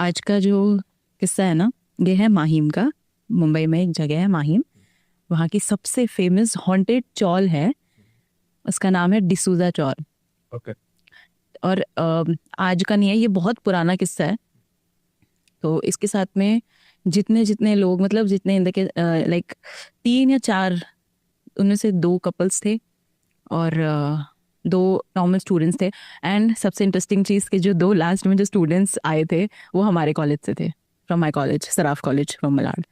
आज का जो किस्सा है ना, ये है माहिम का। मुंबई में एक जगह है माहिम, वहाँ की सबसे फेमस हॉन्टेड चौल है, उसका नाम है डिसूजा चौल। ओके। और आज का नहीं है, ये बहुत पुराना किस्सा है। तो इसके साथ में जितने जितने लोग, मतलब जितने इनके लाइक 3 या 4, उनमें से 2 कपल्स थे और 2 नॉर्मल स्टूडेंट्स थे। एंड सबसे इंटरेस्टिंग चीज़ कि जो 2 लास्ट में जो स्टूडेंट्स आए थे वो हमारे कॉलेज से थे, from my college, Saraf college from Malad.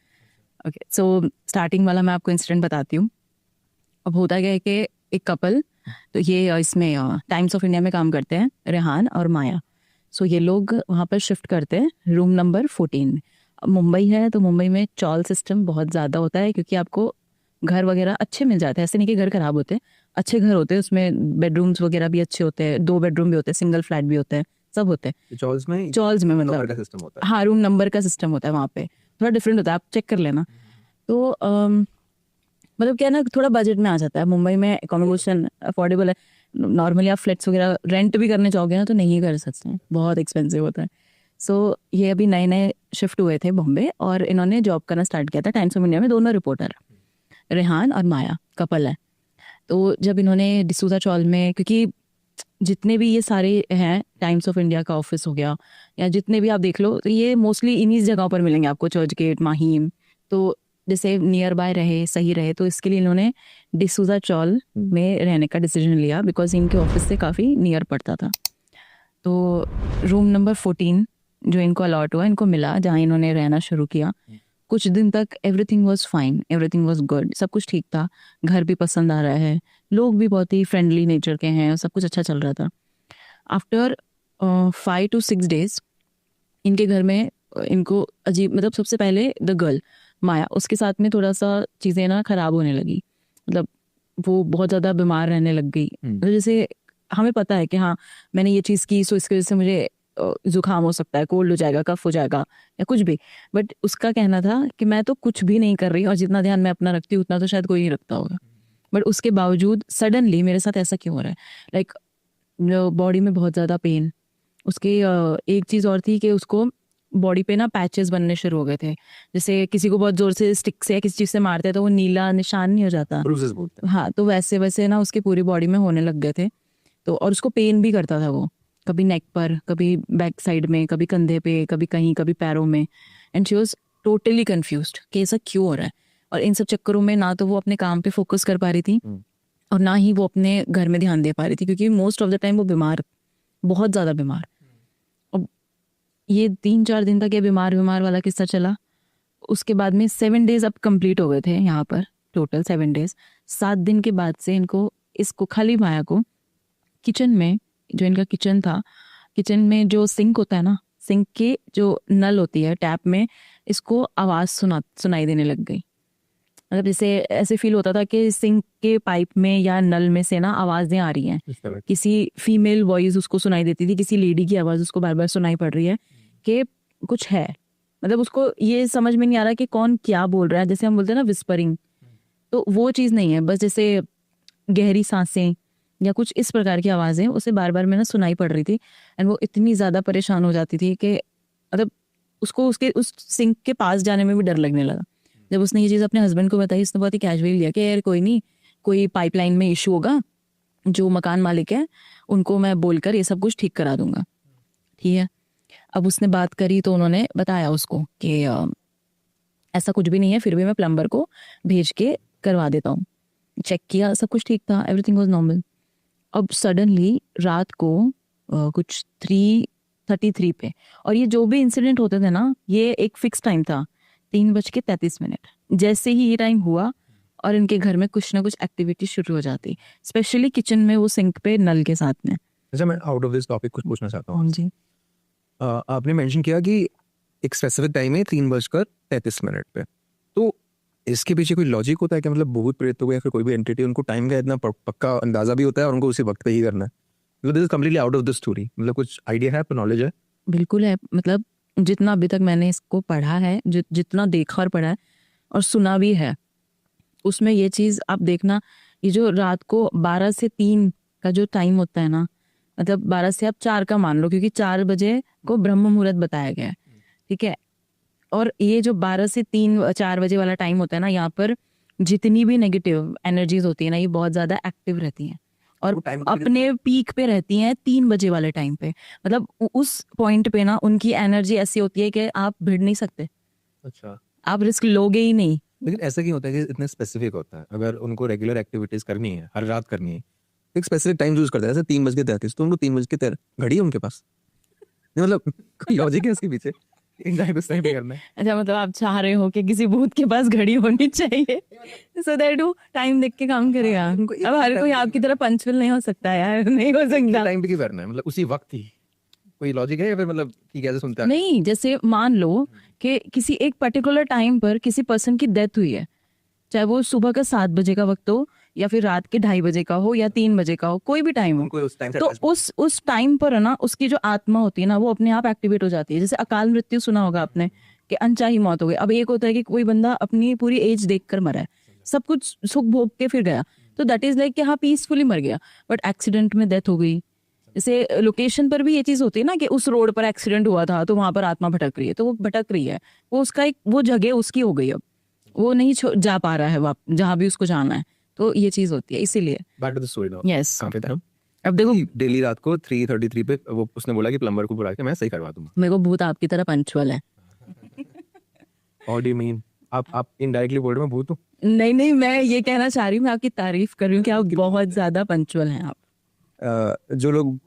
Okay, so starting वाला मैं आपको इंसिडेंट बताती हूँ। अब होता क्या है कि एक कपल, तो ये इसमें टाइम्स ऑफ इंडिया में काम करते हैं, रेहान और माया। सो ये लोग वहाँ पर शिफ्ट करते हैं रूम नंबर 14। अब मुंबई है तो मुंबई में चॉल सिस्टम बहुत ज़्यादा होता है, क्योंकि आपको घर वगैरह अच्छे मिल जाते हैं। ऐसे नहीं कि घर खराब होते हैं, अच्छे घर होते हैं, उसमें बेडरूम्स वगैरह भी अच्छे होते हैं, 2 बेडरूम भी होते हैं, सिंगल फ्लैट भी होते हैं, सब होते हैं चॉल्स में चॉल्स में। नंबर का मतलब सिस्टम होता हाँ, रूम नंबर का सिस्टम होता है वहाँ पे, थोड़ा डिफरेंट होता है, आप चेक कर लेना। तो मतलब क्या है ना, थोड़ा बजट में आ जाता है। मुंबई में एकोमोडेशन अफोर्डेबल है। नॉर्मली आप फ्लैट्स वगैरह रेंट भी करने चाहोगे ना तो नहीं कर सकते हैं, बहुत एक्सपेंसिव होता है। सो ये अभी नए नए शिफ्ट हुए थे बॉम्बे और इन्होंने जॉब करना स्टार्ट किया था टाइम्स ऑफ इंडिया में। दोनों रिपोर्टर, रेहान और माया कपल है। तो जब इन्होंने डिसूजा चौल में, क्योंकि जितने भी ये सारे हैं, टाइम्स ऑफ इंडिया का ऑफिस हो गया या जितने भी आप देख लो, तो ये मोस्टली इन्हीं जगहों पर मिलेंगे आपको, चर्च गेट, माहिम। तो जैसे नियर बाय रहे, सही रहे, तो इसके लिए इन्होंने डिसूजा चौल में रहने का डिसीजन लिया, बिकॉज इनके ऑफिस से काफ़ी नियर पड़ता था। तो रूम नंबर 14 जो इनको अलॉट हुआ, इनको मिला, जहाँ इन्होंने रहना शुरू किया। कुछ दिन तक everything was fine, everything was good, सब कुछ ठीक था। घर भी पसंद आ रहा है, लोग भी बहुत ही फ्रेंडली नेचर के हैं, सब कुछ अच्छा चल रहा था। आफ्टर 5 to 6 days इनके घर में इनको अजीब, मतलब सबसे पहले द गर्ल माया, उसके साथ में थोड़ा सा चीज़ें ना खराब होने लगी। मतलब वो बहुत ज़्यादा बीमार रहने लग गई। मतलब जैसे हमें पता है कि हाँ, मैंने ये चीज़ की, सो इसकी वजह से मुझे जुकाम हो सकता है, कोल्ड हो जाएगा, कफ हो जाएगा या कुछ भी। बट उसका कहना था कि मैं तो कुछ भी नहीं कर रही, और जितना ध्यान मैं अपना रखती हूँ उतना तो शायद कोई नहीं रखता होगा। बट उसके बावजूद सडनली मेरे साथ ऐसा क्यों हो रहा है, लाइक बॉडी में बहुत ज़्यादा पेन। उसकी एक चीज़ और थी कि उसको बॉडी पे ना पैचेस बनने शुरू हो गए थे। जैसे किसी को बहुत जोर से स्टिक से या किसी चीज़ से मारते हैं तो वो नीला निशान नहीं हो जाता, ब्रूसेस बोलते हैं। हाँ, तो वैसे वैसे ना उसकी पूरी बॉडी में होने लग गए थे। तो और उसको पेन भी करता था वो, कभी नेक पर, कभी बैक साइड में, कभी कंधे पे, कभी कहीं, कभी पैरों में। And she was totally confused कि ऐसा क्यों हो रहा है। और इन सब चक्करों में ना तो वो अपने काम पे फोकस कर पा रही थी और ना ही वो अपने घर में ध्यान दे पा रही थी, क्योंकि मोस्ट ऑफ द टाइम वो बीमार, बहुत ज़्यादा बीमार। अब ये 3-4 दिन तक ये बीमार बीमार वाला किस्सा चला। उसके बाद में 7 days अब कंप्लीट हो गए थे यहाँ पर, टोटल 7 days। 7 दिन के बाद से इनको, इसको खाली माया को, किचन में, जो इनका किचन था, किचन में जो सिंक होता है ना, सिंक के जो नल होती है टैप में, इसको आवाज़ सुनाई देने लग गई। मतलब जैसे ऐसे फील होता था कि सिंक के पाइप में या नल में से ना आवाज़ें आ रही हैं, इस तरह। किसी फीमेल वॉइस उसको सुनाई देती थी, किसी लेडी की आवाज़ उसको बार बार सुनाई पड़ रही है कि कुछ है। मतलब उसको ये समझ में नहीं आ रहा कि कौन क्या बोल रहा है, जैसे हम बोलते हैं ना विस्परिंग, तो वो चीज़ नहीं है, बस जैसे गहरी सांसें या कुछ इस प्रकार की आवाज़ें उसे बार बार में ना सुनाई पड़ रही थी। एंड वो इतनी ज़्यादा परेशान हो जाती थी कि मतलब उसको उसके उस सिंक के पास जाने में भी डर लगने लगा। जब उसने ये चीज़ अपने हस्बैंड को बताई, उसने बहुत ही कैजुअली लिया कि यार कोई नहीं, कोई पाइपलाइन में इशू होगा, जो मकान मालिक है उनको मैं बोलकर ये सब कुछ ठीक करा दूंगा, ठीक है। अब उसने बात करी तो उन्होंने बताया उसको कि ऐसा कुछ भी नहीं है, फिर भी मैं प्लम्बर को भेज के करवा देता हूँ। चेक किया, सब कुछ ठीक था, एवरीथिंग वाज नॉर्मल। अब सडनली रात को कुछ 3:33 पे, और ये जो भी इंसिडेंट होते थे ना, ये एक फिक्स टाइम था, 3:33। जैसे ही ये टाइम हुआ और इनके घर में कुछ ना कुछ एक्टिविटी शुरू हो जाती, स्पेशली किचन में, वो सिंक पे नल के साथ में। अच्छा, मैं आउट ऑफ दिस टॉपिक कुछ पूछना चाहता हूँ। हाँ जी। आपने मेंशन किया कि एक स्पेसिफिक टाइम है 3:33 पे, तो इसके पीछे कोई लॉजिक होता है कि मतलब भूत प्रेत हो या फिर कोई भी एंटिटी, उनको टाइम का इतना पक्का अंदाजा भी होता है और उनको उसी वक्त पे ही करना है? मतलब this is completely out of the story, मतलब कुछ आइडिया है, आपको नॉलेज है? बिल्कुल है, मतलब जितना अभी तक मैंने इसको पढ़ा है, जितना देखा और पढ़ा है और सुना भी है, उसमें ये चीज़ आप देखना, ये जो रात को 12 से 3 का जो टाइम होता है ना, मतलब 12 से आप 4 का मान लो, क्योंकि 4 बजे को ब्रह्म मुहूर्त बताया गया है। ठीक है। और ये जो 12 से 3-4 बजे वाला टाइम होता है ना, यहाँ पर जितनी भी नेगेटिव एनर्जीज होती है ना, ये बहुत ज्यादा एक्टिव रहती हैं और वो time अपने पीक पे रहती हैं 3 बजे वाले टाइम पे। मतलब उस पॉइंट पे ना उनकी एनर्जी ऐसी होती है कि आप भिड़ नहीं सकते, अच्छा, आप रिस्क लोगे ही नहीं। लेकिन ऐसा क्यों होता है कि इतने स्पेसिफिक होता है? अगर उनको रेगुलर एक्टिविटीज करनी है, हर रात करनी है, एक स्पेसिफिक टाइम यूज करते हैं, जैसे 3:33, तो उनको 3:13 घड़ी है उनके पास। नहीं मतलब कोई लॉजिक है इसके पीछे, इन टाइम उस टाइम पे करना है। अच्छा, मतलब आप चाह रहे हो कि किसी भूत के पास घड़ी होनी चाहिए सो दैट वो टाइम देख के काम करेगा। उनको एक अब हर कोई आपकी तरह पंचुअल नहीं हो सकता यार, नहीं हो सकता। टाइम पे क्यों करना है, मतलब उसी वक्त ही? कोई लॉजिक है या फिर मतलब ठीक है ऐसे सुनते हैं? नहीं, जैसे मान लो कि किसी एक पर्टिकुलर टाइम पर किसी पर्सन की डेथ हुई है, चाहे वो सुबह का 7 बजे का वक्त हो या फिर रात के 2:30 बजे का हो या 3 बजे का हो, कोई भी टाइम हो, उनको उस टाइम से तो उस टाइम पर है ना उसकी जो आत्मा होती है ना वो अपने आप एक्टिवेट हो जाती है। जैसे अकाल मृत्यु सुना होगा आपने कि अनचाही मौत हो गई। अब एक होता है कि कोई बंदा अपनी पूरी एज देखकर मरा है, सब कुछ सुख भोग के फिर गया, तो दैट इज लाइक कि हाँ पीसफुली मर गया। बट एक्सीडेंट में डेथ हो गई, जैसे लोकेशन पर भी ये चीज होती है ना कि उस रोड पर एक्सीडेंट हुआ था तो वहां पर आत्मा भटक रही है, तो वो भटक रही है, वो उसका एक वो जगह उसकी हो गई, अब वो नहीं जा पा रहा है जहां भी उसको जाना है, तो ये चीज होती है इसीलिए। Back to the story now. Yes, कहाँ पे था हम? अब देखो डेली रात को 3:33 पे वो उसने बोला कि प्लम्बर को बुला के मैं सही करवा दूंगा। मेरे को भूत आपकी तरह पंचुअल है। What do you mean? आप इनडायरेक्टली बोल रहे हो मैं भूत हूँ? नहीं नहीं, मैं ये कहना चाह रही हूँ, मैं आपकी तारीफ कर रही हूँ कि आप बहुत ज्यादा पंचुअल हैं आप। जो लोग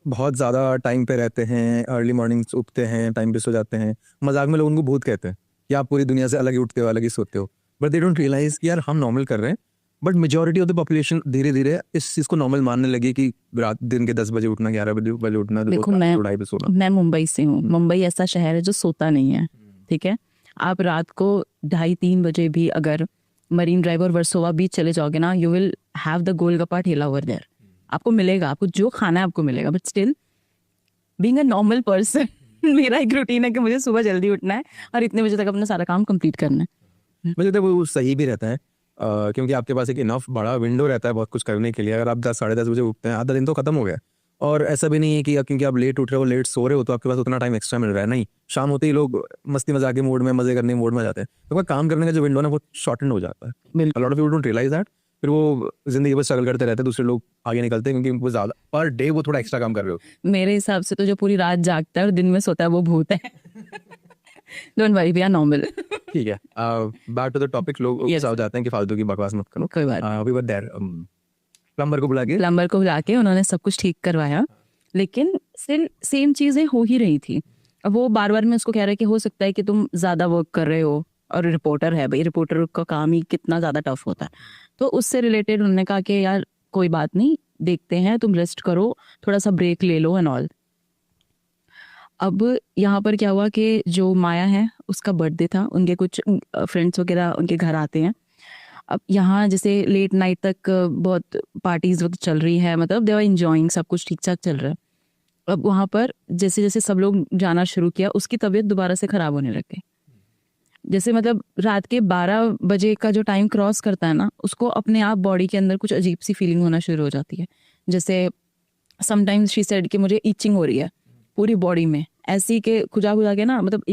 बहुत ज़्यादा टाइम पे रहते हैं, अर्ली मॉर्निंग उठते हैं, टाइम पे सो जाते हैं, मजाक में लोग उनको भूत कहते हैं कि आप पूरी दुनिया से अलग ही उठते हो, अलग ही सोते हो। बट दे डोंट रियलाइज कि यार हम नॉर्मल कर रहे हैं, but majority of the population धीरे धीरे इस चीज़ को नॉर्मल मानने लगी कि रात दिन के 10 बजे उठना, 11 बजे उठना, देखो रात को 2:30 पे सोना। मैं मुंबई से हूँ। मुंबई ऐसा शहर है जो सोता नहीं है, ठीक है। आप रात को 2:30-3 बजे भी अगर मरीन ड्राइव और वर्सोवा बीच चले जाओगे ना, you will have the golgappa ठेला ओवर देयर, आपको मिलेगा, आपको जो खाना है आपको मिलेगा। But still being a normal person मेरा एक रूटीन है कि मुझे सुबह जल्दी उठना है और इतने बजे तक अपना सारा काम कंप्लीट करना है। मुझे लगता है वो सही भी रहता है, क्योंकि आपके पास एक इनफ बड़ा विंडो रहता है बहुत कुछ करने के लिए। अगर आप 10-10:30 बजे उठते हैं, आधा दिन तो खत्म हो गया। और ऐसा भी नहीं है कि क्योंकि आप लेट उठ रहे हो, लेट सो रहे हो, तो आपके पास उतना टाइम एक्स्ट्रा मिल रहा है। नहीं, शाम होते ही लोग मस्ती मजाक के मूड में, मजे करने के मूड में आ जाते हैं, तो आपका काम करने का जो विंडो ना वो शॉर्टन हो जाता है। बिल्कुल। Lot of people don't realise that. फिर वो जिंदगी में स्ट्रगल करते रहते हैं, दूसरे लोग आगे निकलते हैं क्योंकि वो ज्यादा पर डे वो थोड़ा एक्स्ट्रा काम कर रहे हो। मेरे हिसाब से तो जो पूरी रात जागता है और दिन में सोता है वो भूत है। Don't worry, we are normal. ठीक है, बैक टू द टॉपिक। लोग Yes. गुस्सा हो जाते हैं कि फालतू की बकवास मत करो। कोई बात वी वर देयर, प्लम्बर को बुला के प्लम्बर को बुला के उन्होंने सब कुछ ठीक करवाया, लेकिन स्टिल सेम चीजें हो ही रही थी। अब वो बार बार में उसको कह रहे कि हो सकता है कि तुम ज्यादा वर्क कर रहे हो, और रिपोर्टर है भाई, रिपोर्टर का काम ही कितना ज्यादा टफ होता है। तो उससे रिलेटेड उन्होंने कहा कि यार कोई बात नहीं, देखते हैं, तुम रेस्ट करो, थोड़ा सा ब्रेक ले लो एंड ऑल। अब यहाँ पर क्या हुआ कि जो माया है उसका बर्थडे था, उनके कुछ फ्रेंड्स वगैरह उनके घर आते हैं। अब यहाँ जैसे लेट नाइट तक बहुत पार्टीज वक्त चल रही है, मतलब दे आर एंजॉयिंग, सब कुछ ठीक ठाक चल रहा है। अब वहाँ पर जैसे जैसे सब लोग जाना शुरू किया, उसकी तबीयत दोबारा से खराब होने लग गई। जैसे मतलब रात के 12 बजे का जो टाइम क्रॉस करता है ना, उसको अपने आप बॉडी के अंदर कुछ अजीब सी फीलिंग होना शुरू हो जाती है। जैसे समटाइम्स शी सेड कि मुझे इचिंग हो रही है पूरी बॉडी में, ऐसी के खुजा खुजा के ना, मतलब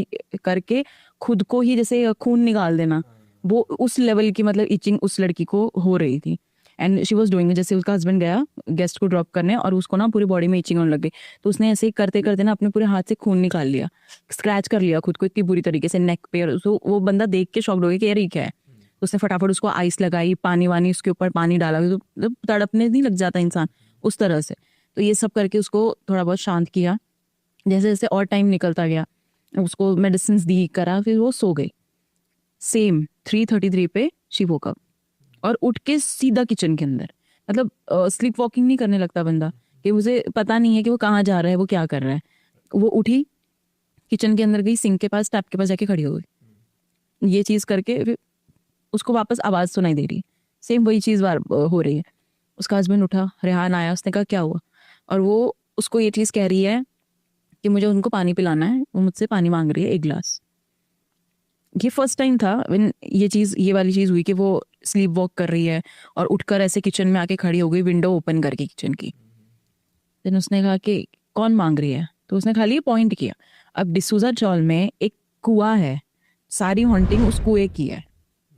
करके खुद को ही जैसे खून निकाल देना, वो उस लेवल की मतलब इचिंग उस लड़की को हो रही थी। एंड शी वॉज डूइंग, जैसे उसका हस्बैंड गया गेस्ट को ड्रॉप करने और उसको ना पूरी बॉडी में इचिंग होने लग गई, तो उसने ऐसे ही करते करते ना अपने पूरे हाथ से खून निकाल लिया, स्क्रैच कर लिया खुद को इतनी बुरी तरीके से नेक पे। और वो बंदा देख के शॉक्ड हो गया कि यार ये क्या है। उसने फटाफट उसको आइस लगाई, पानी वानी उसके ऊपर पानी डाला, तो मतलब तड़पने नहीं लग जाता इंसान उस तरह से। तो ये सब करके उसको थोड़ा बहुत शांत किया। जैसे जैसे और टाइम निकलता गया, उसको मेडिसिन दी, करा, फिर वो सो गई। सेम 3:33 पे शी वोक अप और उठ के सीधा किचन के अंदर, मतलब स्लीप वॉकिंग नहीं करने लगता बंदा कि मुझे पता नहीं है कि वो कहाँ जा रहा है, वो क्या कर रहा है। वो उठी, किचन के अंदर गई, सिंक के पास, टैप के पास जाके खड़ी हो गई। ये चीज करके फिर उसको वापस आवाज सुनाई दे रही है, सेम वही चीज हो रही है। उसका हस्बैंड उठा, रेहान आया, उसने कहा क्या हुआ, और वो उसको ये चीज कह रही है कि मुझे उनको पानी पिलाना है, वो मुझसे पानी मांग रही है 1 गिलास। ये फर्स्ट टाइम था व्हेन ये वाली चीज हुई कि वो स्लीप वॉक कर रही है और उठकर ऐसे किचन में आके खड़ी हो गई, विंडो ओपन करके किचन की। देन उसने कहा कि कौन मांग रही है, तो उसने खाली पॉइंट किया। अब डिसूजा चौल में एक कुआं है, सारी हॉन्टिंग उस कुएं की है।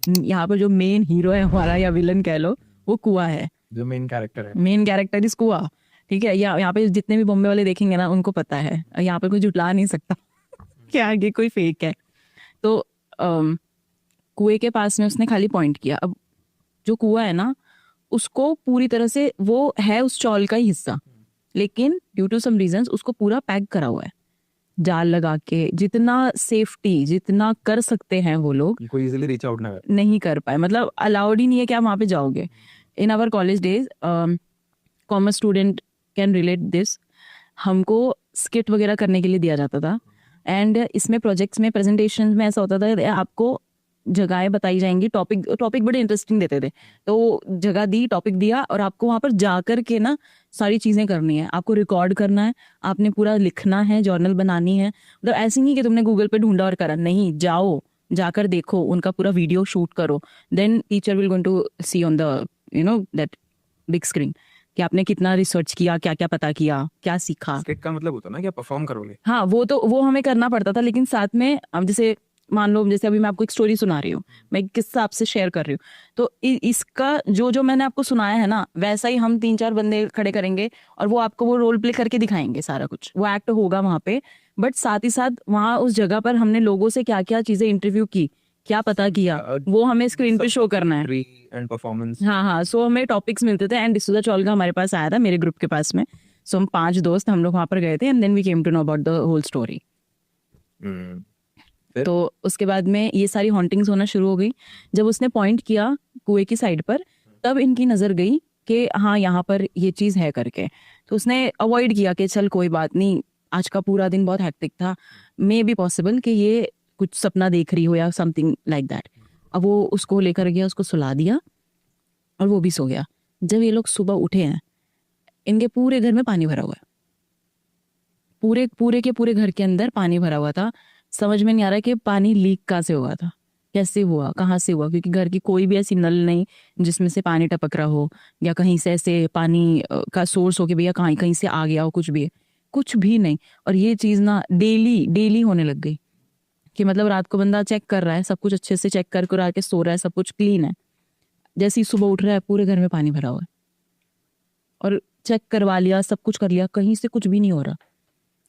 यहाँ पर जो मेन हीरो है हमारा या विलन कह लो, वो कुआं है, जो मेन कैरेक्टर है। मेन कैरेक्टर इस कुआं। ठीक है, यहाँ पे जितने भी बॉम्बे वाले देखेंगे ना उनको पता है, यहाँ पे कोई जुटला नहीं सकता कि आगे कोई फेक है। तो कुएं के पास में उसने खाली पॉइंट किया। अब जो कुआं है ना उसको पूरी तरह से वो है उस चौल का ही हिस्सा, लेकिन ड्यू टू सम रीजंस उसको पूरा पैक करा हुआ है जाल लगा के, जितना सेफ्टी जितना कर सकते हैं वो लोग कोई इजीली रीच आउट ना कर। नहीं कर पाए, मतलब अलाउड ही नहीं है कि आप वहां पे जाओगे। In our college days commerce student can relate this, हमको स्किट वगैरह करने के लिए दिया जाता था, एंड इसमें प्रोजेक्ट्स में प्रेजेंटेशन में ऐसा होता था आपको जगहें बताई जाएंगी, टॉपिक बड़े इंटरेस्टिंग देते थे, तो जगह दी, टॉपिक दिया, और आपको वहां पर जा कर के ना सारी चीजें करनी है, आपको रिकॉर्ड करना है, आपने पूरा लिखना है, जर्नल बनानी है। मतलब ऐसे नहीं कि तुमने गूगल पे ढूंढा और करा, नहीं, जाओ जाकर देखो, उनका पूरा वीडियो शूट करो, then teacher will going to see on the that big screen कि आपने कितना रिसर्च किया, क्या क्या पता किया, क्या सीखा। स्किट का मतलब होता है ना कि आप परफॉर्म करोगे। हाँ, वो हमें करना पड़ता था, लेकिन साथ में अब जैसे मान लो जैसे अभी मैं आपको एक स्टोरी सुना रही हूँ, मैं एक किस्सा आपसे शेयर कर रही हूँ, तो इसका जो जो मैंने आपको सुनाया है ना वैसा ही हम 3-4 बंदे खड़े करेंगे और वो आपको वो रोल प्ले करके दिखाएंगे, सारा कुछ वो एक्ट होगा वहां पे। बट साथ ही साथ वहां उस जगह पर हमने लोगों से क्या क्या चीजें इंटरव्यू की, क्या पता किया, वो हमें स्क्रीन पे शो करना है। And performance. हाँ हाँ, सो हमें टॉपिक्स मिलते थे, एंड डिसूजा चौलगा हमारे पास आया था, मेरे ग्रुप के पास में। सो हम 5 दोस्त हम लोग वहां पर गए थे, and then we came to know about the whole story. तो उसके बाद में ये सारी हॉन्टिंग्स होना शुरू हो गई। जब उसने पॉइंट किया कुएं की साइड पर, तब इनकी नजर गई कि हाँ यहाँ पर ये चीज है करके, तो उसने अवॉइड किया कि चल कोई बात नहीं, आज का पूरा दिन बहुत हैक्टिक था, मे बी पॉसिबल कि ये कुछ सपना देख रही हो या समथिंग लाइक दैट। अब वो उसको लेकर गया, उसको सुला दिया और वो भी सो गया। जब ये लोग सुबह उठे हैं, इनके पूरे घर में पानी भरा हुआ है, पूरे पूरे के पूरे घर के अंदर पानी भरा हुआ था। समझ में नहीं आ रहा कि पानी लीक कहाँ से हुआ था, कैसे हुआ, कहाँ से हुआ, क्योंकि घर की कोई भी ऐसी नल नहीं जिसमें से पानी टपक रहा हो, या कहीं से ऐसे पानी का सोर्स हो के भैया कहीं कहीं से आ गया हो, कुछ भी नहीं। और ये चीज ना डेली डेली होने लग गई कि मतलब रात को बंदा चेक कर रहा है, सब कुछ अच्छे से चेक कर के सो रहा है, सब कुछ क्लीन है, जैसे ही सुबह उठ रहा है पूरे घर में पानी भरा हुआ है, और चेक करवा लिया, सब कुछ कर लिया, कहीं से कुछ भी नहीं हो रहा।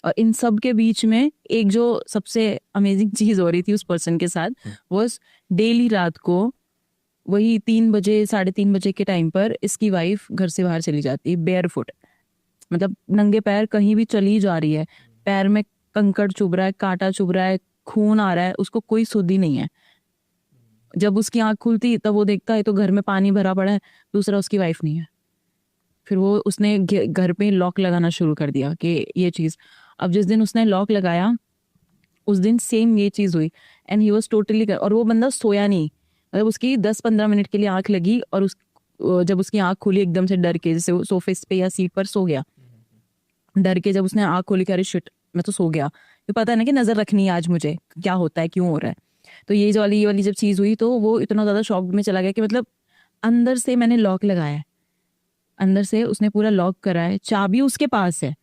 और इन सब के बीच में एक जो सबसे अमेजिंग चीज हो रही थी उस पर्सन के साथ, वॉज डेली रात को वही 3 बजे 3:30 बजे के टाइम पर इसकी वाइफ घर से बाहर चली जाती है बेयर फुट, मतलब नंगे पैर कहीं भी चली जा रही है, पैर में कंकड़ चुभ रहा है, कांटा चुभ रहा है, खून आ रहा है, उसको कोई सुध ही नहीं है। जब उसकी आंख खुलती तब वो देखता है तो घर में पानी भरा पड़ा है, दूसरा उसकी वाइफ नहीं है। फिर वो उसने घर पे लॉक लगाना शुरू कर दिया कि ये चीज। अब जिस दिन उसने लॉक लगाया उस दिन सेम ये चीज हुई, एंड ही वाज टोटली, और वो बंदा सोया नहीं, मतलब उसकी 10-15 मिनट के लिए आंख लगी, और जब उसकी आंख खुली एकदम से डर के, जैसे वो सोफे पे या सीट पर सो गया, डर के जब उसने आंख खोली कि अरे शिट मैं तो सो गया, तो पता है ना कि नजर रखनी है आज मुझे क्या होता है, क्यों हो रहा है। तो ये वाली जब चीज हुई तो वो इतना ज्यादा शॉक में चला गया कि मतलब अंदर से मैंने लॉक लगाया है, अंदर से उसने पूरा लॉक करा है, चाबी उसके पास है,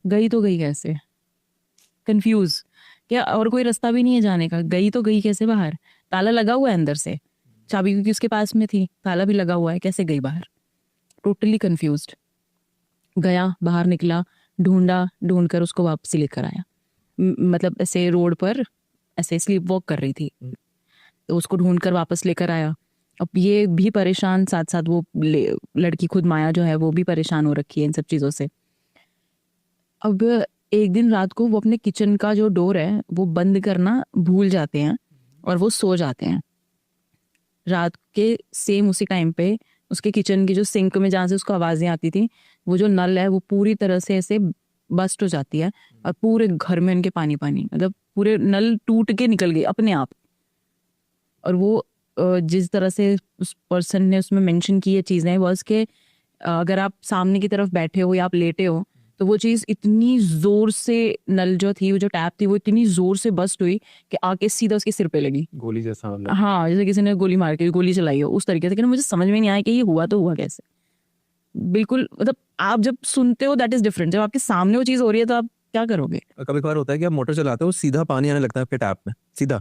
गई तो गई कैसे, कंफ्यूज, क्या और कोई रास्ता भी नहीं है जाने का, गई तो गई कैसे बाहर, ताला लगा हुआ है अंदर से, चाबी क्योंकि उसके पास में थी, ताला भी लगा हुआ है, कैसे गई बाहर, टोटली कंफ्यूज्ड। गया बाहर, निकला, ढूंढ कर उसको वापसी लेकर आया, मतलब ऐसे रोड पर ऐसे स्लीप वॉक कर रही थी, तो उसको ढूंढ कर वापस लेकर आया। अब ये भी परेशान, साथ साथ वो लड़की खुद माया जो है वो भी परेशान हो रखी है इन सब चीजों से। अब एक दिन रात को वो अपने किचन का जो डोर है वो बंद करना भूल जाते हैं और वो सो जाते हैं। रात के सेम उसी टाइम पे उसके किचन की जो सिंक में जहाँ से उसको आवाजें आती थी, वो जो नल है वो पूरी तरह से ऐसे बस्ट हो जाती है, और पूरे घर में उनके पानी पानी, मतलब पूरे नल टूट के निकल गई अपने आप। और वो जिस तरह से उस पर्सन ने उसमें मेंशन की ये चीजें, वो उसके अगर आप सामने की तरफ बैठे हो या आप लेटे हो तो वो चीज इतनी जोर से, नल जो थी, वो जो टैप थी, वो इतनी जोर से बस्ट हुई कि आके सीधा उसके सिर पे लगी, गोली जैसा मतलब। हाँ, जैसे किसी ने गोली मार के गोली चलाई हो उस तरीके से। लेकिन मुझे समझ में नहीं आया कि ये हुआ तो हुआ कैसे, बिल्कुल। मतलब आप जब सुनते हो दैट इज डिफरेंट, जब आपके सामने वो चीज हो रही है तो आप क्या करोगे। कभी कभार होता है कि आप मोटर चलाते हो सीधा पानी आने लगता है आपके टैप में, सीधा,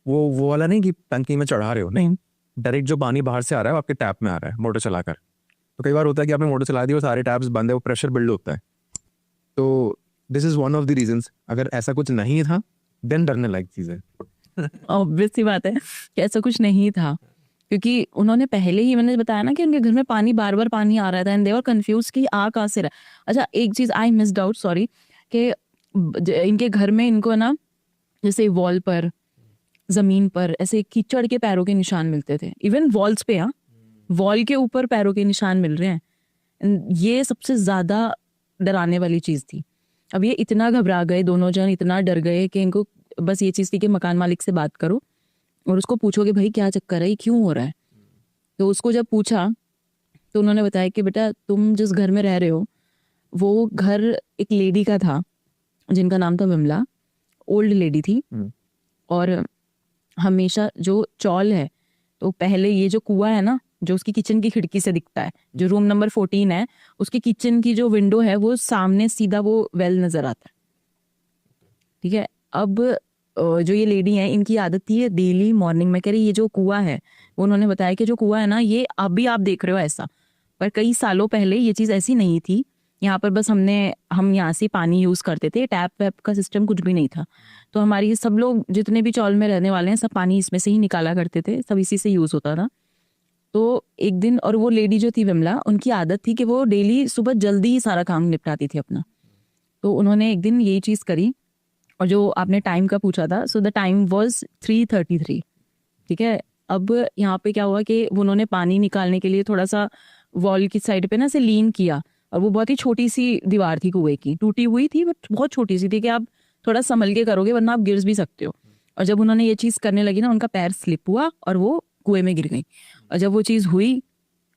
वो वाला नहीं कि टंकी में चढ़ा रहे हो, नहीं, डायरेक्ट जो पानी बाहर से आ रहा है वो आपके टैप में आ रहा है मोटर चलाकर। तो कई बार होता है कि आपने मोटर चला दी और सारे टैप्स बंद है, वो प्रेशर बिल्ड होता है। तो this is one of the reasons. अगर ऐसा कुछ नहीं था देन डरने लायक चीज है। ऑब्वियस सी बात है कि ऐसा कुछ नहीं था, क्योंकि उन्होंने पहले ही, मैंने बताया ना कि उनके घर में पानी बार बार पानी आ रहा था एंड दे वर कंफ्यूज कि आ कहाँ से रहा है। अच्छा, एक चीज आई मिस्ड आउट, सॉरी, कि इनके घर में इनको ना जैसे वॉल पर, जमीन पर ऐसे कीचड़ के पैरों के निशान मिलते थे, इवन वॉल्स पे, हाँ, वॉल के ऊपर पैरों के निशान मिल रहे हैं। ये सबसे ज्यादा डराने वाली चीज थी। अब ये इतना घबरा गए दोनों जन, इतना डर गए कि इनको बस ये चीज थी कि मकान मालिक से बात करो और उसको पूछो कि भाई क्या चक्कर है, क्यों हो रहा है। तो उसको जब पूछा तो उन्होंने बताया कि बेटा तुम जिस घर में रह रहे हो वो घर एक लेडी का था जिनका नाम था विमला, ओल्ड लेडी थी। और हमेशा जो चौल है, तो पहले ये जो कुआं है ना जो उसकी किचन की खिड़की से दिखता है, जो रूम नंबर 14 है उसकी किचन की जो विंडो है वो सामने सीधा वो वेल नजर आता है। ठीक है, अब जो ये लेडी है इनकी आदत थी डेली मॉर्निंग में, कह रही ये जो कुआं है, वो उन्होंने बताया कि जो कुआं है ना ये अभी आप देख रहे हो ऐसा, पर कई सालों पहले ये चीज ऐसी नहीं थी। यहाँ पर बस हम यहाँ से पानी यूज करते थे, टैप वैप का सिस्टम कुछ भी नहीं था। तो हमारी सब लोग जितने भी चौल में रहने वाले हैं सब पानी इसमें से ही निकाला करते थे, सब इसी से यूज होता था। तो एक दिन, और वो लेडी जो थी विमला, उनकी आदत थी कि वो डेली सुबह जल्दी ही सारा काम निपटाती थी अपना। तो उन्होंने एक दिन यही चीज करी, और जो आपने टाइम का पूछा था, सो द टाइम वाज 3:33। ठीक है, अब यहाँ पे क्या हुआ कि उन्होंने पानी निकालने के लिए थोड़ा सा वॉल की साइड पे ना से लीन किया, और वो बहुत ही छोटी सी दीवार थी कुएं की, टूटी हुई थी बट बहुत छोटी सी थी कि आप थोड़ा संभल के करोगे वरना आप गिर भी सकते हो। और जब उन्होंने ये चीज करने लगी ना, उनका पैर स्लिप हुआ और वो कुएं में गिर गई। और जब वो चीज हुई,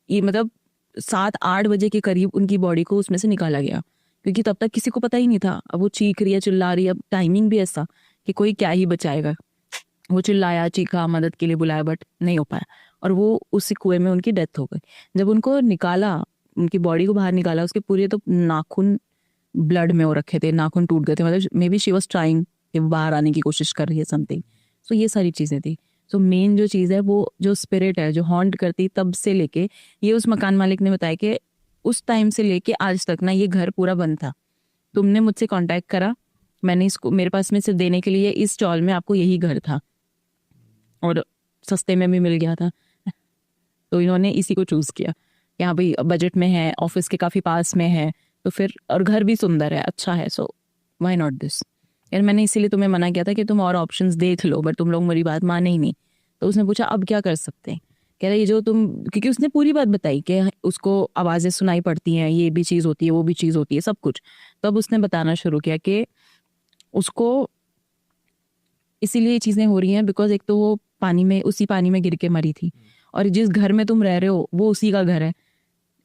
ये मतलब 7-8 बजे के करीब उनकी बॉडी को उसमें से निकाला गया, क्योंकि तब तक किसी को पता ही नहीं था। अब वो चीख रही है, चिल्ला रही है, अब टाइमिंग भी ऐसा कि कोई क्या ही बचाएगा। वो चिल्लाया, चीखा, मदद के लिए बुलाया, बट नहीं हो पाया, और वो उसी कुएं में उनकी डेथ हो गई। जब उनको निकाला, उनकी बॉडी को बाहर निकाला, उसके पूरे तो नाखून ब्लड में हो रखे थे, नाखून टूट गए थे, मतलब may be she was trying कि वो बाहर आने की कोशिश कर रही है समथिंग। सो ये सारी चीजें थी। सो मेन जो चीज़ है वो जो स्पिरिट है जो हॉन्ट करती, तब से लेके, ये उस मकान मालिक ने बताया कि उस टाइम से लेके आज तक ना ये घर पूरा बंद था। तुमने मुझसे कांटेक्ट करा, मैंने इसको, मेरे पास में सिर्फ देने के लिए इस चौल में आपको यही घर था और सस्ते में भी मिल गया था। तो इन्होंने इसी को चूज किया कि हाँ भाई बजट में है, ऑफिस के काफी पास में है, तो फिर और घर भी सुंदर है, अच्छा है, सो व्हाई नॉट दिस। यार मैंने इसीलिए तुम्हें मना किया था कि तुम और ऑप्शंस देख लो, बट तुम लोग मेरी बात माने ही नहीं। तो उसने पूछा अब क्या कर सकते हैं, कह रहा ये जो तुम, क्योंकि उसने पूरी बात बताई कि उसको आवाजें सुनाई पड़ती हैं, ये भी चीज होती है, वो भी चीज होती है, सब कुछ। तब उसने बताना शुरू किया कि उसको इसीलिए चीजें हो रही हैं बिकॉज एक तो वो पानी में, उसी पानी में गिर के मरी थी, और जिस घर में तुम रह रहे हो वो उसी का घर है।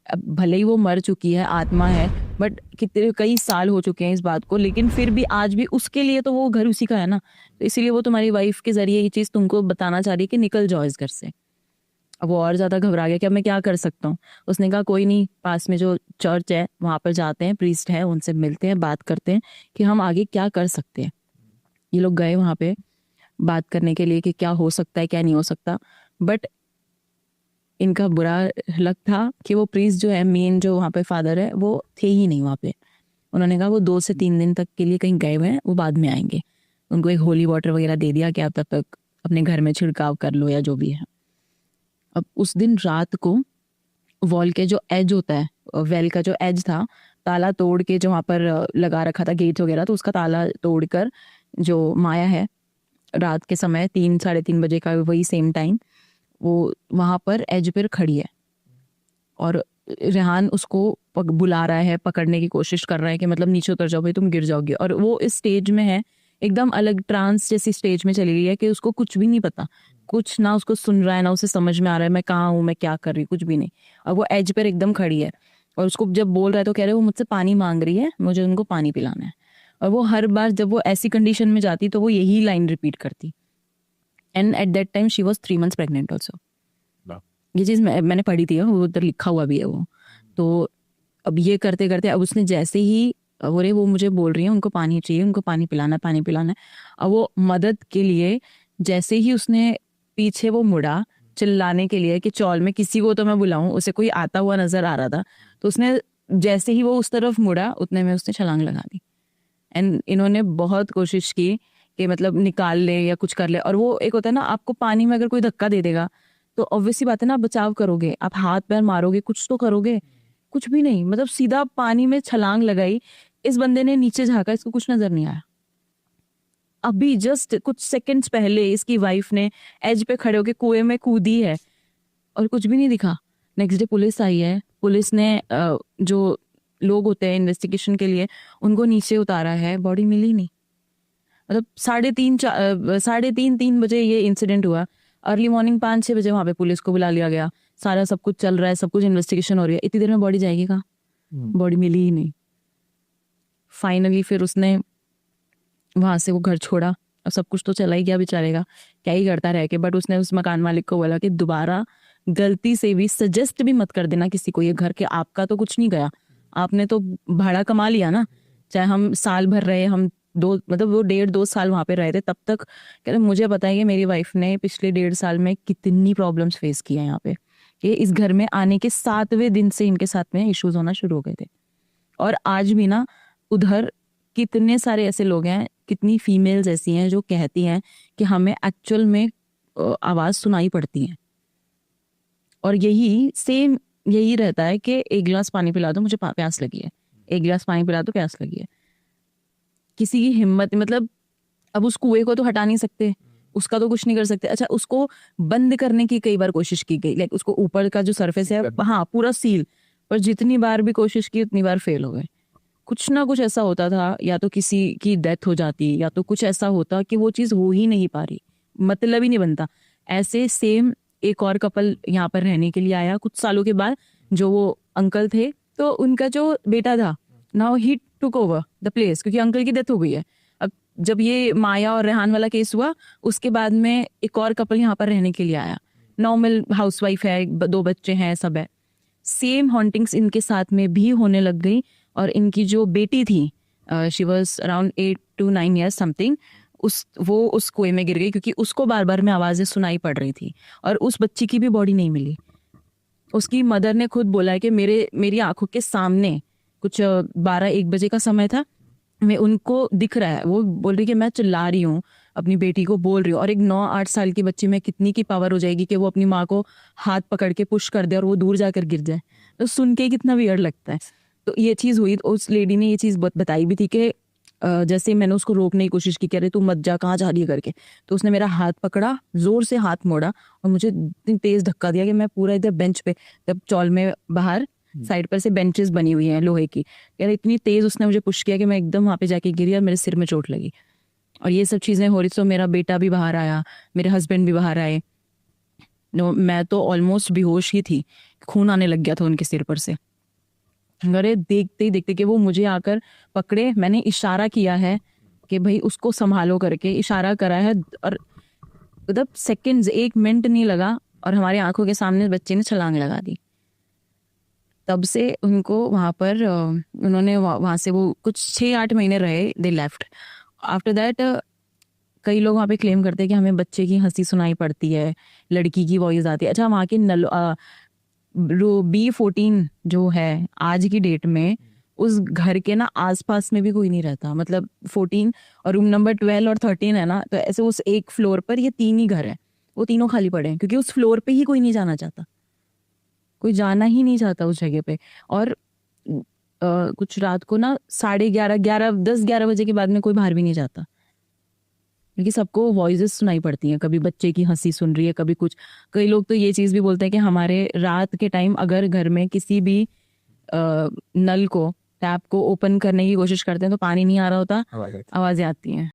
अब भले ही वो मर चुकी है, आत्मा है, बट कितने कई साल हो चुके हैं इस बात को, लेकिन फिर भी आज भी उसके लिए तो वो घर उसी का है ना। तो इसीलिए वो तुम्हारी वाइफ के जरिए ये चीज तुमको बताना चाह रही है कि निकल जाओ इस घर से। अब वो और ज्यादा घबरा गया कि अब मैं क्या कर सकता हूँ। उसने कहा कोई नहीं, पास में जो चर्च है वहां पर जाते हैं, प्रीस्ट है, उनसे मिलते हैं, बात करते हैं कि हम आगे क्या कर सकते हैं। ये लोग गए वहां पे बात करने के लिए कि क्या हो सकता है क्या नहीं हो सकता, बट इनका बुरा लक था कि वो प्रीस्ट जो है, मेन जो वहाँ पे फादर है, वो थे ही नहीं वहाँ पे। उन्होंने कहा वो 2 से 3 दिन तक के लिए कहीं गए हुए हैं, वो बाद में आएंगे। उनको एक होली वाटर वगैरह दे दिया कि आप तब तक अपने घर में छिड़काव कर लो या जो भी है। अब उस दिन रात को वॉल के जो एज होता है, वेल का जो एज था, ताला तोड़ के जो वहाँ पर लगा रखा था गेट वगैरह, तो उसका ताला तोड़कर जो माया है, रात के समय 3-3:30 बजे का वही सेम टाइम, वो वहां पर एज पर खड़ी है और रेहान उसको बुला रहा है, पकड़ने की कोशिश कर रहा है कि मतलब नीचे उतर जाओ भाई तुम गिर जाओगे। और वो इस स्टेज में है, एकदम अलग ट्रांस जैसी स्टेज में चली गई है कि उसको कुछ भी नहीं पता, कुछ ना उसको सुन रहा है ना उसे समझ में आ रहा है मैं कहाँ हूँ, मैं क्या कर रही हूँ, कुछ भी नहीं। और वो एज पर एकदम खड़ी है और उसको जब बोल रहा है तो कह रहे वो मुझसे पानी मांग रही है, मुझे उनको पानी पिलाना है। और वो हर बार जब वो ऐसी कंडीशन में जाती तो वो यही लाइन रिपीट करती। And at that time she was 3 months pregnant also. ये चीज मैंने पढ़ी थी, वो उधर लिखा हुआ भी है वो। तो अब ये करते करते, अब उसने जैसे ही बोले वो मुझे बोल रही है उनको पानी चाहिए, उनको पानी पिलाना है, पानी पिलाना है। अब वो मदद के लिए जैसे ही उसने पीछे वो मुड़ा चिल्लाने के लिए कि चौल में किसी को तो मैं बुलाऊं, उसे कोई आता हुआ नजर आ रहा था, तो उसने जैसे ही वो उस तरफ मुड़ा उतने में उसने छलांग लगा दी। एंड इन्होंने बहुत कोशिश की कि मतलब निकाल ले या कुछ कर ले, और वो एक होता है ना, आपको पानी में अगर कोई धक्का दे देगा तो ऑब्वियसली बात है ना, आप बचाव करोगे, आप हाथ पैर मारोगे, कुछ तो करोगे, कुछ भी नहीं, मतलब सीधा पानी में छलांग लगाई। इस बंदे ने नीचे झांका, इसको कुछ नजर नहीं आया। अभी जस्ट कुछ सेकंड्स पहले इसकी वाइफ ने एज पे खड़े होके कुएं में कूदी है और कुछ भी नहीं दिखा। नेक्स्ट डे पुलिस आई है, पुलिस ने जो लोग होते हैं इन्वेस्टिगेशन के लिए उनको नीचे उतारा है, बॉडी मिली नहीं। मतलब 3:30 बजे ये इंसिडेंट हुआ। अर्ली मॉर्निंग 5-6 बजे वहां पे पुलिस को बुला लिया गया, सारा सब कुछ चल रहा है, सब कुछ इन्वेस्टिगेशन हो रही है। इतनी देर में बॉडी जाएगी कहाँ? बॉडी मिली ही नहीं। फाइनली फिर उसने वहां से वो घर छोड़ा, और सब कुछ तो चला ही गया बेचारे का, क्या ही करता रह के। बट उसने उस मकान मालिक को बोला कि दोबारा गलती से भी सजेस्ट भी मत कर देना किसी को ये घर के, आपका तो कुछ नहीं गया, आपने तो भाड़ा कमा लिया ना। चाहे हम साल भर रहे, हम मतलब वो 1.5-2 साल वहां पे रहे थे, तब तक कह रहे मुझे पता है कि मेरी वाइफ ने पिछले 1.5 साल में कितनी प्रॉब्लम्स फेस की है यहाँ पे, कि इस घर में आने के 7वें दिन से इनके साथ में इश्यूज होना शुरू हो गए थे। और आज भी ना उधर कितने सारे ऐसे लोग हैं, कितनी फीमेल्स ऐसी हैं जो कहती हैं कि हमें एक्चुअल में आवाज सुनाई पड़ती है, और यही सेम यही रहता है कि एक गिलास पानी पिला दो, मुझे प्यास लगी है, एक गिलास पानी पिला दो, प्यास लगी है। किसी की हिम्मत, मतलब अब उस कुएं को तो हटा नहीं सकते, उसका तो कुछ नहीं कर सकते। अच्छा, उसको बंद करने की कई बार कोशिश की गई, लाइक उसको ऊपर का जो सरफेस है हाँ पूरा सील, पर जितनी बार भी कोशिश की उतनी बार फेल हो गए। कुछ ना कुछ ऐसा होता था, या तो किसी की डेथ हो जाती, या तो कुछ ऐसा होता कि वो चीज हो ही नहीं पा रही, मतलब ही नहीं बनता। ऐसे सेम एक और कपल यहाँ पर रहने के लिए आया कुछ सालों के बाद, जो वो अंकल थे, तो उनका जो बेटा था, now he took over the place, क्योंकि अंकल की डेथ हो गई है। अब जब ये माया और रेहान वाला केस हुआ, उसके बाद में एक और कपल यहाँ पर रहने के लिए आया, नॉर्मल हाउसवाइफ है, 2 बच्चे हैं, सब है। सेम हॉन्टिंग्स इनके साथ में भी होने लग गई, और इनकी जो बेटी थी, she was around 8 to 9 years something, वो उस कुएं में गिर गई, क्योंकि उसको बार बार में आवाजें सुनाई पड़ रही थी, और उस बच्ची की भी बॉडी नहीं मिली। उसकी मदर ने खुद बोला है कि मेरी आंखों के सामने कुछ 12-1 बजे का समय था, मैं उनको दिख रहा है, वो बोल रही कि मैं चिल्ला रही हूँ, अपनी बेटी को बोल रही हूँ, और एक 9-8 साल की बच्ची में कितनी की पावर हो जाएगी कि वो अपनी माँ को हाथ पकड़ के पुश कर दे और वो दूर जाकर गिर जाए। तो सुन के कितना वियर्ड लगता है। तो ये चीज हुई, तो उस लेडी ने ये चीज बताई भी थी कि जैसे मैंने उसको रोकने की कोशिश की, कह रहे तू मत जा, कहाँ जा रही है करके, तो उसने मेरा हाथ पकड़ा, जोर से हाथ मोड़ा और मुझे इतनी तेज धक्का दिया कि मैं पूरा इधर बेंच पे, जब चौल में बाहर साइड पर से बेंचेस बनी हुई हैं लोहे की, कह रहे इतनी तेज उसने मुझे पुश किया कि मैं एकदम वहां पे जाके गिरी और मेरे सिर में चोट लगी। और ये सब चीजें हो रही, तो मेरा बेटा भी बाहर आया, मेरे हस्बैंड भी बाहर आए, मैं तो ऑलमोस्ट बेहोश ही थी, खून आने लग गया था उनके सिर पर से। अरे देखते ही देखते कि वो मुझे आकर पकड़े, मैंने इशारा किया है कि भाई उसको संभालो करके इशारा करा है, और मतलब सेकंड्स 1 मिनट नहीं लगा और हमारी आंखों के सामने बच्चे ने छलांग लगा दी। तब से उनको वहां पर उन्होंने वहां से वो कुछ 6-8 महीने रहे, दे लेफ्ट। आफ्टर दैट कई लोग वहां पे क्लेम करते हैं कि हमें बच्चे की हंसी सुनाई पड़ती है, लड़की की वॉइस आती है। अच्छा, वहां के B14 जो है आज की डेट में, उस घर के ना आसपास में भी कोई नहीं रहता, मतलब 14 और रूम नंबर 12 और 13 है ना, तो ऐसे उस एक फ्लोर पर ये 3 ही घर है, वो तीनों खाली पड़े हैं, क्योंकि उस फ्लोर पे ही कोई नहीं जाना चाहता, कोई जाना ही नहीं चाहता उस जगह पे। और कुछ रात को ना 10-11 बजे के बाद में कोई बाहर भी नहीं जाता, क्योंकि सबको वॉइसेस सुनाई पड़ती हैं, कभी बच्चे की हंसी सुन रही है, कभी कुछ। कई लोग तो ये चीज भी बोलते हैं कि हमारे रात के टाइम अगर घर में किसी भी नल को, टैप को ओपन करने की कोशिश करते हैं तो पानी नहीं आ रहा होता, आवाजें आती हैं।